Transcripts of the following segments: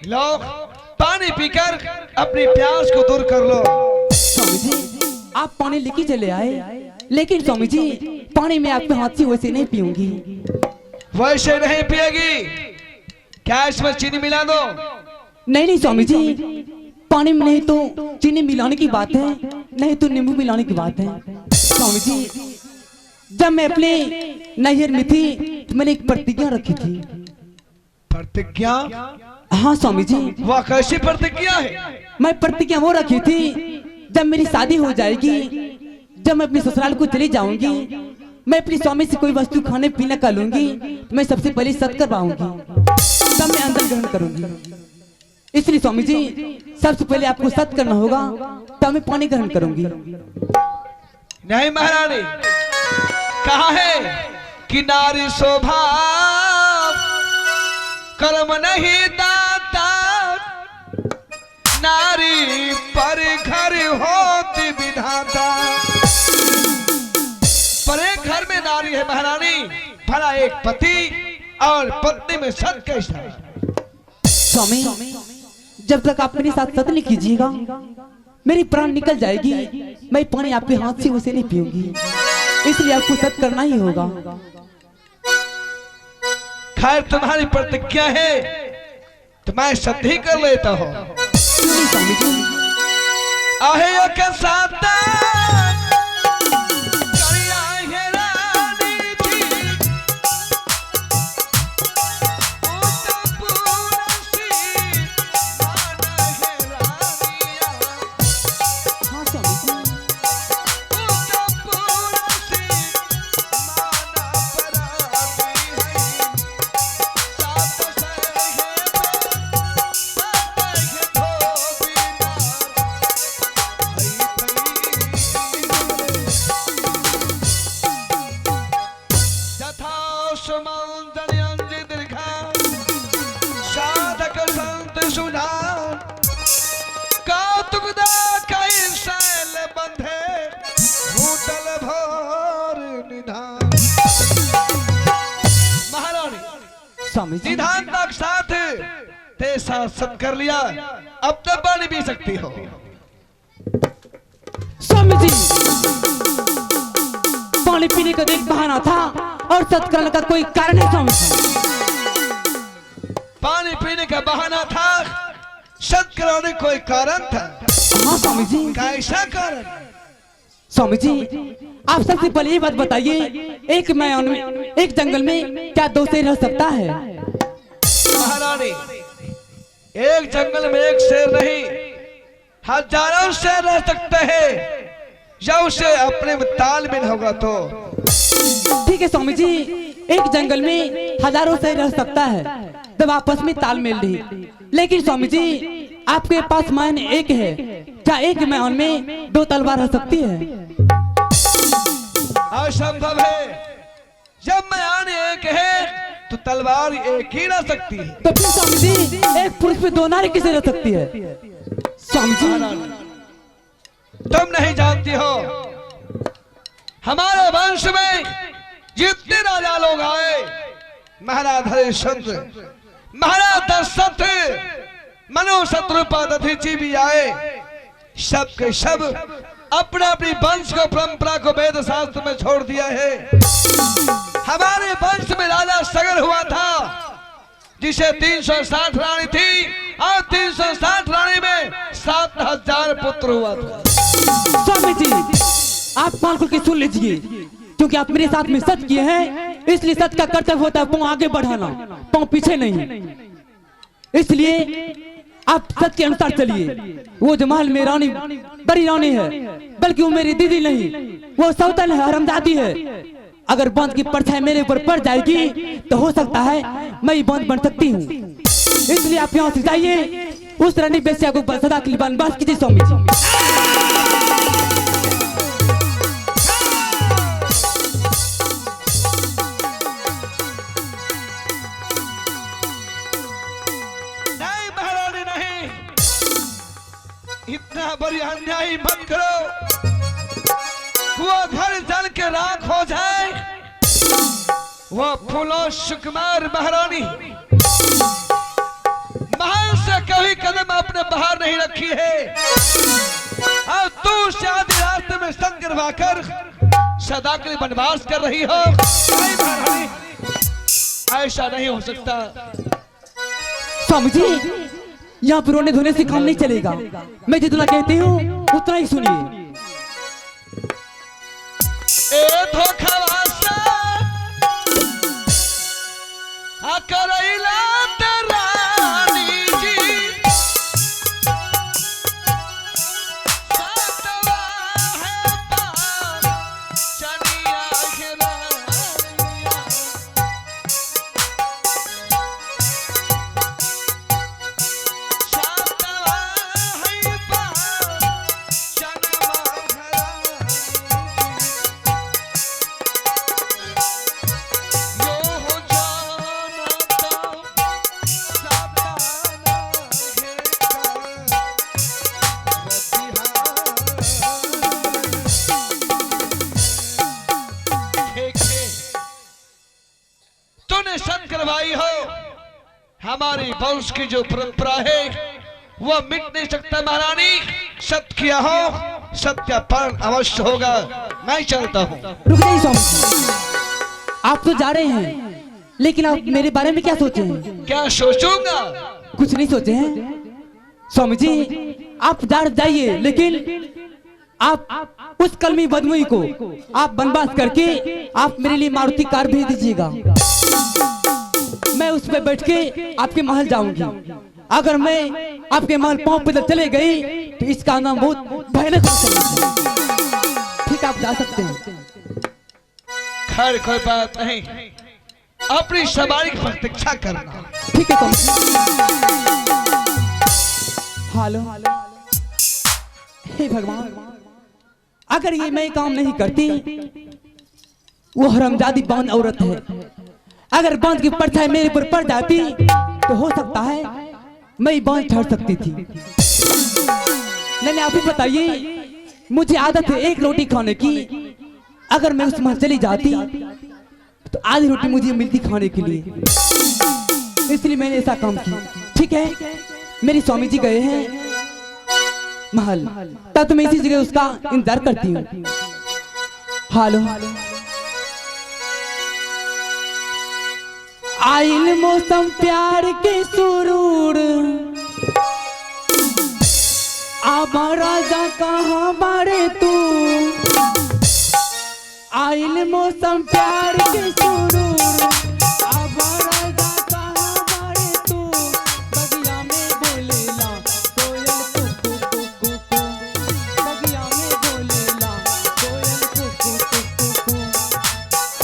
लो पानी पीकर अपनी प्यास को दूर कर लो। स्वामी जी आप पानी लेके चले आए, लेकिन स्वामी जी पानी में आपके हाथ से वैसे नहीं पीऊंगी। वैसे नहीं पिएगी, क्या इसमें चीनी मिला दो? नहीं नहीं स्वामी जी, पानी में नहीं तो चीनी मिलाने की बात है, नहीं तो नींबू मिलाने की बात है। स्वामी जी जब मैं अपने नैहर में थी तो मैंने एक प्रतिज्ञा रखी थी। प्रतिज्ञा? हाँ स्वामी जी। वह कैसी प्रतिज्ञा है? मैं प्रतिज्ञा वो रखी थी, जब मेरी शादी हो जाएगी, जब मैं अपने ससुराल को चली जाऊंगी, मैं अपने स्वामी से कोई वस्तु खाने पीने का लूंगी तो मैं सबसे पहले सत करवाऊंगी, तब मैं अंदर ग्रहण करूंगी। इसलिए स्वामी जी सबसे पहले आपको सत करना होगा, तब मैं पानी ग्रहण करूंगी। नहीं महारानी, कहा है कि नारी शोभा कर्म नहीं दाता, नारी पर घर होती विधाता। पर एक घर में नारी है महारानी, भला एक पति और पत्नी में सत कैसा? स्वामी जब तक आप मेरे साथ सत नहीं कीजिएगा मेरी प्राण निकल जाएगी। मैं पानी आपके हाथ से उसे नहीं पीऊंगी, इसलिए आपको सत करना ही होगा। खैर तुम्हारी प्रतिज्ञा है तो मैं सत ही कर लेता हूँ। स्वामी जी आहे के साथ निधान तक साथ ते साथ सत कर लिया, अब तक पानी पी सकती हो। स्वामी जी पानी पीने का एक बहाना था और सत करने का कोई कारण है। स्वामी जी पानी पीने का बहाना था, सत कराने का कोई कारण था। हाँ स्वामी जी। कैसा कारण? स्वामी जी आप सबसे पहले ये बात बताइए, एक मैदान में एक जंगल में क्या दो शेर रह सकता है? महारानी एक जंगल में एक शेर नहीं, हजारों शेर रह सकते हैं, या उसे अपने में तालमेल होगा तो। ठीक है स्वामी जी, एक जंगल में हजारों शेर रह सकता है जब आपस में तालमेल नहीं, लेकिन स्वामी जी आपके पास मान एक है, क्या एक मैदान में दो तलवार रह सकती है? असंभव है, जब मैदान एक है तो तलवार एक ही रह सकती है। तो फिर स्वामी जी एक पुरुष पे दो नारी किसे रह सकती है? स्वामी जी तुम नहीं जानती हो, हमारे वंश में जितने राजा लोग आए, महाराज हरिश्चंद्र, महाराज दशरथ, मनु शत्रुपा दधीचि भी आए, सब के सब अपने अपनी वंश को परंपरा को वेद शास्त्र में छोड़ दिया है। हमारे वंश में राजा सगर हुआ था जिसे 360 रानी थी और 360 रानी में 7000 पुत्र हुआ था। स्वामी जी आप मान खुल के सुन लीजिए, क्योंकि आप मेरे साथ में सच किए हैं, इसलिए सच का कर्तव्य होता है पांव आगे बढ़ाना, पांव पीछे नहीं। इसलिए आप सच के अनुसार चलिए। वो जमाल में रानी बड़ी रानी है, बल्कि वो मेरी दीदी नहीं, वो सौतन है, हरामजादी है। अगर बंद की परछाई मेरे ऊपर पड़ जाएगी तो हो सकता है मैं बंद बन सकती हूँ। इसलिए आप यहाँ से जाइए, उस रानी बेस्या को सदा के लिए बनवास कीजिए। स्वामी जी इतना बड़ी अन्याय मत करो, वो घर जल के राख हो जाए। वो फूलो सुकुमार महारानी महल से बाहर नहीं रखी है। अब तू शादी रास्ते में संग करवाकर सदा के लिए वनवास कर रही हो। नहीं महारानी, ऐसा नहीं हो सकता। स्वामी जी, यहाँ पर रोने धोने से काम नहीं चलेगा। मैं जितना कहती हूँ उतना ही सुनिए। ए धोखावासा करैला रानी जी, सातवा है पार चनिया घेरानिया। सातवा है पार चनिया घेरानिया। तूने सत्य करवाई हो। हमारी वंश की जो परंपरा है वह मिट नहीं सकता महारानी। सत्य किया हो, सत्य पालन अवश्य होगा। मैं चलता हूँ। रुक जाइए स्वामी जी, आप तो जा रहे हैं, लेकिन आप मेरे बारे में क्या सोचे हैं? क्या सोचूंगा? कुछ नहीं सोचे हैं स्वामी जी। आप जाइए, लेकिन आप उस कलमी बदमुई को आप वनवास करके आप मेरे लिए मारुति कार भेज दीजिएगा। मैं उस पर बैठ के आपके महल जाऊंगी। अगर मैं आपके महल पांव पैदल चले गई तो इसका नाम बहुत भयानक हो सकता है। ठीक, आप जा सकते हैं। खैर कोई बात नहीं, अपनी सवारी की प्रतीक्षा करना। ठीक है हेलो, हे भगवान, अगर ये मैं काम नहीं करती, वो हरामजादी बांध औरत है। अगर बांध की परछाई मेरे पर पड़ जाती तो हो सकता है मैं बांध छोड़ सकती थी। नहीं, आप ही बताइए, मुझे आदत है एक रोटी खाने की। अगर मैं उस महल चली जाती तो आधी रोटी मुझे मिलती खाने के लिए, इसलिए मैंने ऐसा काम किया। ठीक है, मेरी स्वामी जी गए हैं महल, तब तो मैं इसी जगह उसका इंतजार करती हूँ। हेलो, आइल मौसम प्यार के सुरूर, अब राजा कहाँ बारे तू। आइल मौसम प्यार के सुरूर, अब राजा कहाँ बारे तू। बगिया में बोलेला कोयल कुकू कुकू कू, बगिया में बोलेला कोयल कुकू कुकू कू।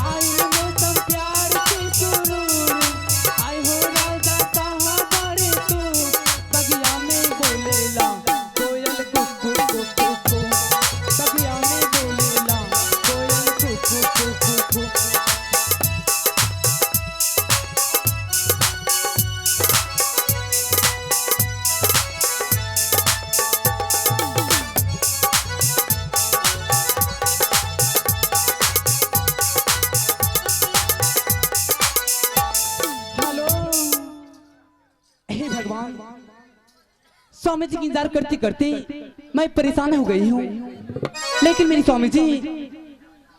आइल मौसम प्यार के सुरूर, आय हो राजा कहाँ बारे तू। बगिया में बोलेला कोयल कुकू कुकू कू, बगिया में बोलेला कोयल कुकू कुकू कू। हेलो, हे भगवान, स्वामी जी की इंतजार करते करते मैं परेशान हो गई हूँ। लेकिन मेरी स्वामी जी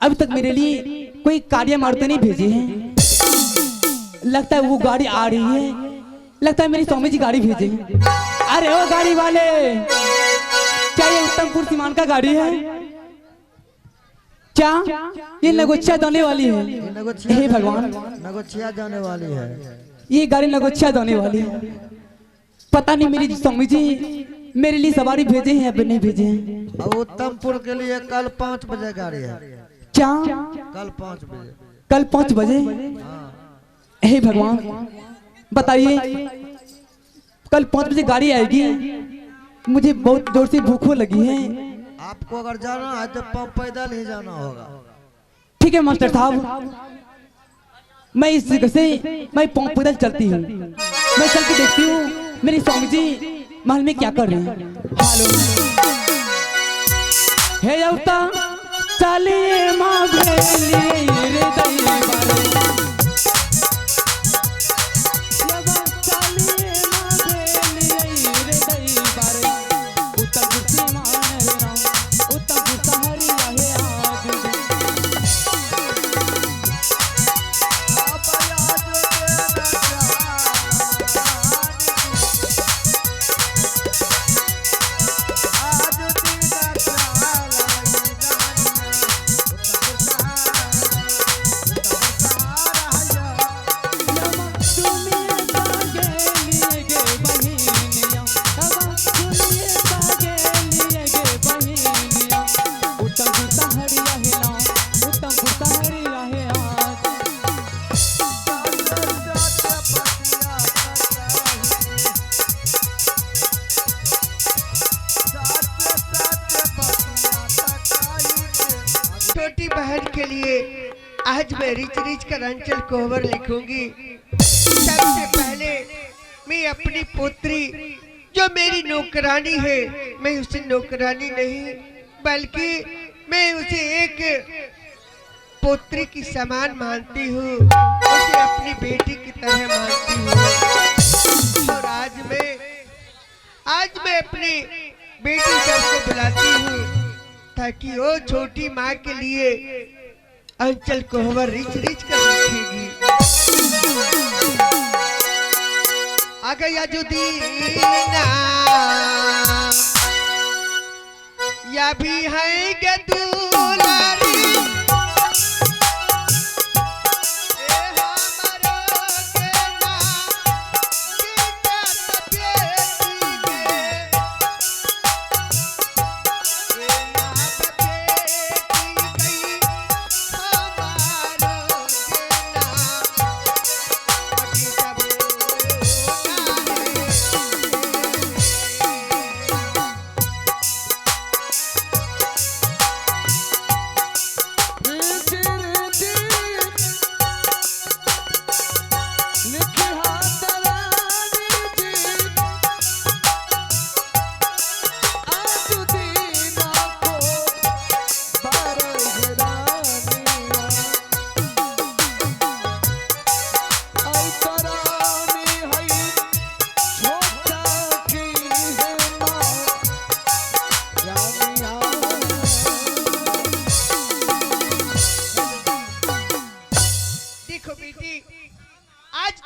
अभी तक मेरे लिए कोई कार्य मारुति नहीं भेजे हैं। लगता है वो गाड़ी आ रही है, लगता है मेरी स्वामी जी गाड़ी भेजे हैं। अरे ओ गाड़ी वाले, क्या ये उत्तमपुर सीमान का गाड़ी है? क्या ये नगोचिया जाने वाली है? हे भगवान, नगोचिया जाने वाली है। ये गाड़ी नगोचिया जाने वाली है। पता नहीं मेरी स्वामी जी मेरे लिए सवारी भेजे हैं या नहीं भेजे हैं। अब उत्तमपुर के लिए कल 5 बजे गाड़ी है। क्या कल 5 बजे? कल 5 बजे? हे भगवान, बताइए, कल 5 बजे गाड़ी आएगी। मुझे बहुत जोर से भूख लगी है। आपको अगर जाना है तो पैदल ही जाना होगा। ठीक है मास्टर साहब, मैं इस जगह से मैं पैदल चलती हूँ। मैं चल के देखती हूँ मेरी स्वामी जी महल में क्या कर रहे हैं। हेलो, हे अवता चलिए माँ भेलिए रे दई बारे। चलिए माँ भेलिए रे दई बहन के लिए आज मैं रिच रिच कर अंचल कोहबर लिखूंगी। सबसे पहले मैं अपनी पुत्री जो मेरी नौकरानी है, मैं उसे नौकरानी नहीं बल्कि मैं उसे एक पुत्री की समान मानती हूँ, उसे अपनी बेटी की तरह मानती हूँ। और आज मैं अपनी बेटी सबको बुलाती हूँ ताकि वो छोटी माँ के लिए अंचल कोहबर रिच रिच कर लिखेगी। आ गया जो दीना या भी है के दुलारी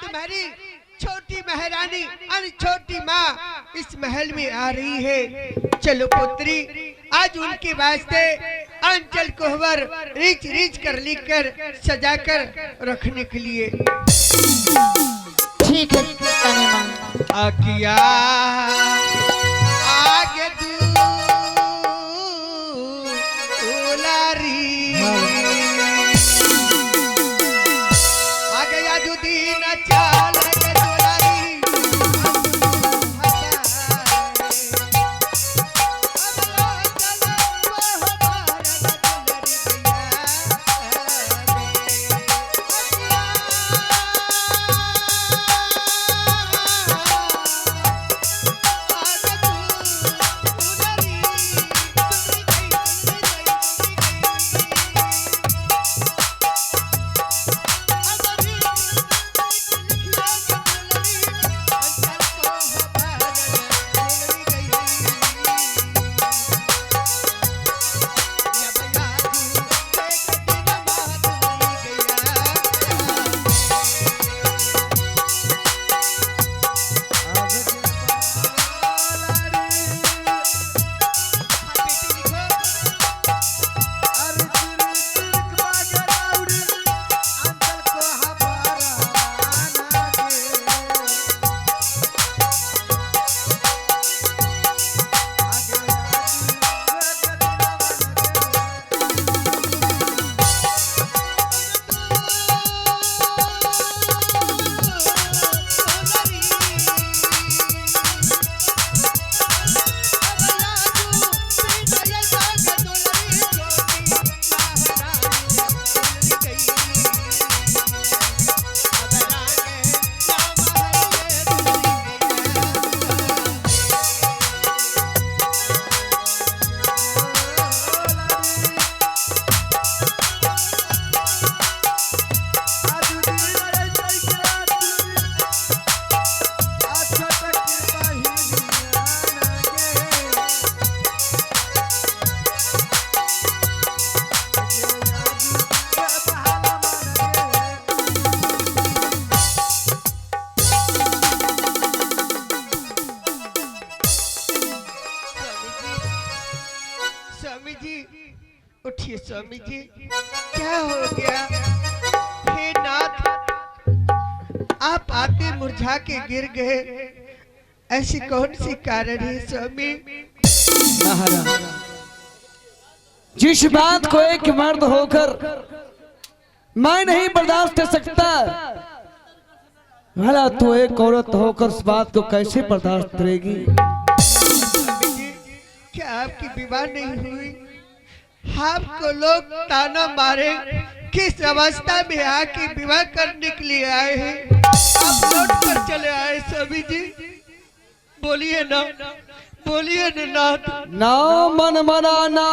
तुम्हारी छोटी महारानी और छोटी माँ इस महल में आ रही है। चलो पुत्री, आज उनके वास्ते अंचल कोहबर रिच रिच कर लिख कर सजा कर रखने के लिए। ठीक है आकिया आगे दुलारी आ गया जो दिन चाल के दुलारी स्वामी जी उठिए। स्वामी जी क्या हो गया? हे नाथ, आप आते मुरझा के गिर गए, ऐसी कौन सी कारण है स्वामी? महाराज, जिस बात को एक मर्द होकर मैं नहीं बर्दाश्त कर सकता, भला तो एक औरत होकर उस बात को कैसे बर्दाश्त करेगी? क्या आपकी विवाह नहीं हुई? आपको लोग ताना मारे किस अवस्था में आके विवाह करने के लिए आए हैं। आप लौट कर चले आए स्वामी जी, बोलिए ना, बोलिए ना नाथ। ना मन मना ना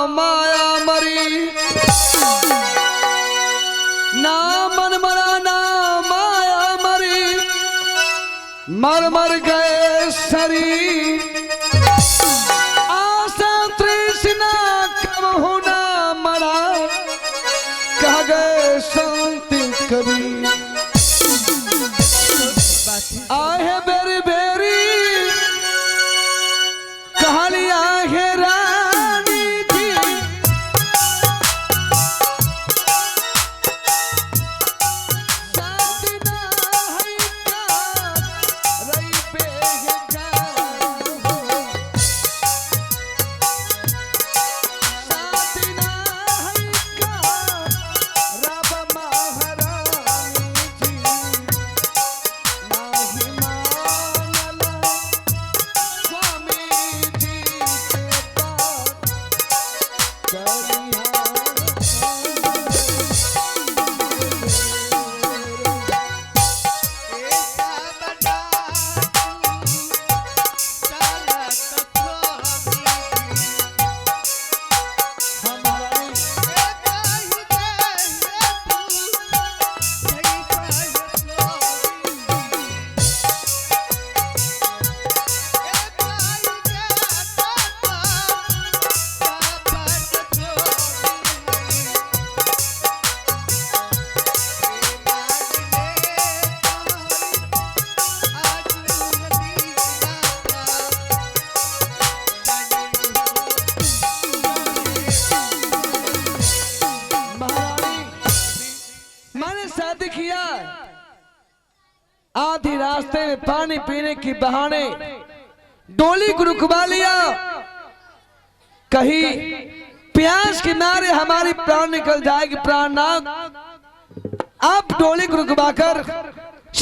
माया मरी, ना मन मना ना माया मरी, मर मर गए शरीर, आशा तृष्णा कब होना मरा, कह गए शांति कभी। आहे बेरी बेरी कहानियां है रानी जी, शादी ना है का रही बेगार हो, शादी ना है का रब महारानी जी, नाही मानला स्वामी जी के बात करिया। ऐसा बना साला स्वामी हमारी मैंने शादी किया, आधी रास्ते में पानी पीने के बहाने डोली को रुकवा लिया, कहीं प्यास के मारे हमारी प्राण निकल जाएगी प्राणनाथ। आप डोली को रुकवाकर